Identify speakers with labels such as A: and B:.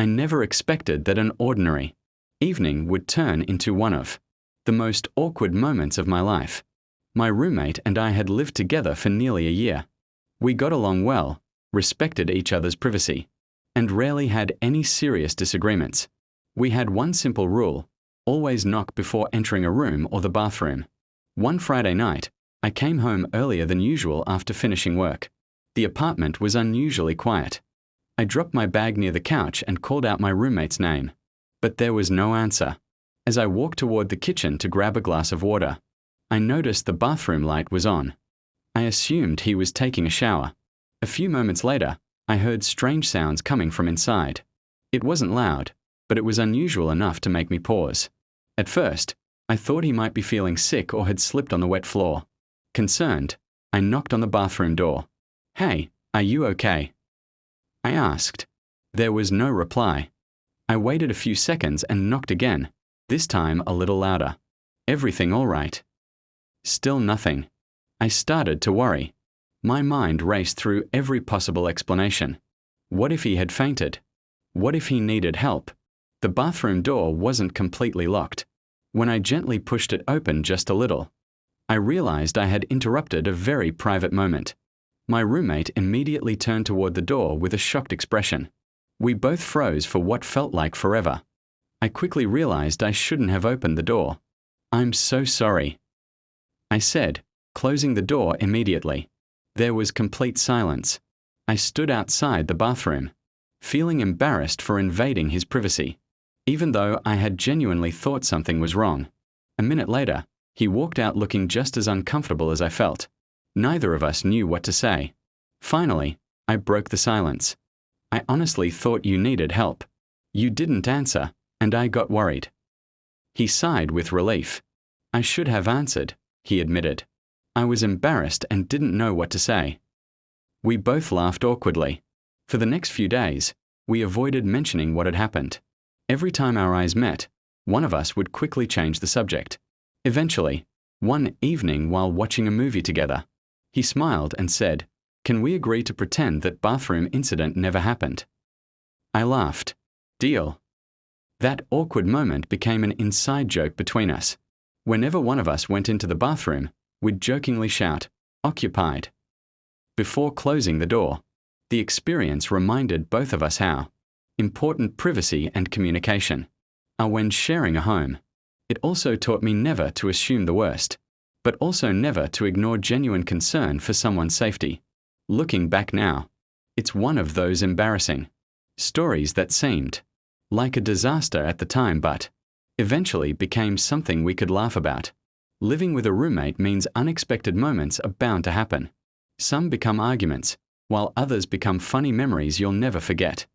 A: I never expected that an ordinary evening would turn into one of the most awkward moments of my life. My roommate and I had lived together for nearly a year. We got along well, respected each other's privacy, and rarely had any serious disagreements. We had one simple rule: always knock before entering a room or the bathroom. One Friday night, I came home earlier than usual after finishing work. The apartment was unusually quiet. I dropped my bag near the couch and called out my roommate's name. But there was no answer. As I walked toward the kitchen to grab a glass of water, I noticed the bathroom light was on. I assumed he was taking a shower. A few moments later, I heard strange sounds coming from inside. It wasn't loud, but it was unusual enough to make me pause. At first, I thought he might be feeling sick or had slipped on the wet floor. Concerned, I knocked on the bathroom door. "Hey, are you okay?" I asked. There was no reply. I waited a few seconds and knocked again, this time a little louder. "Everything all right?" Still nothing. I started to worry. My mind raced through every possible explanation. What if he had fainted? What if he needed help? The bathroom door wasn't completely locked. When I gently pushed it open just a little, I realized I had interrupted a very private moment. My roommate immediately turned toward the door with a shocked expression. We both froze for what felt like forever. I quickly realized I shouldn't have opened the door. "I'm so sorry," I said, closing the door immediately. There was complete silence. I stood outside the bathroom, feeling embarrassed for invading his privacy, even though I had genuinely thought something was wrong. A minute later, he walked out looking just as uncomfortable as I felt. Neither of us knew what to say. Finally, I broke the silence. "I honestly thought you needed help. You didn't answer, and I got worried." He sighed with relief. "I should have answered," he admitted. I was embarrassed and didn't know what to say. We both laughed awkwardly. For the next few days, we avoided mentioning what had happened. Every time our eyes met, one of us would quickly change the subject. Eventually, one evening while watching a movie together, he smiled and said, "Can we agree to pretend that bathroom incident never happened?" I laughed. "Deal." That awkward moment became an inside joke between us. Whenever one of us went into the bathroom, we'd jokingly shout, "Occupied," before closing the door. The experience reminded both of us how important privacy and communication are when sharing a home. It also taught me never to assume the worst, but also never to ignore genuine concern for someone's safety. Looking back now, it's one of those embarrassing stories that seemed like a disaster at the time but eventually became something we could laugh about. Living with a roommate means unexpected moments are bound to happen. Some become arguments, while others become funny memories you'll never forget.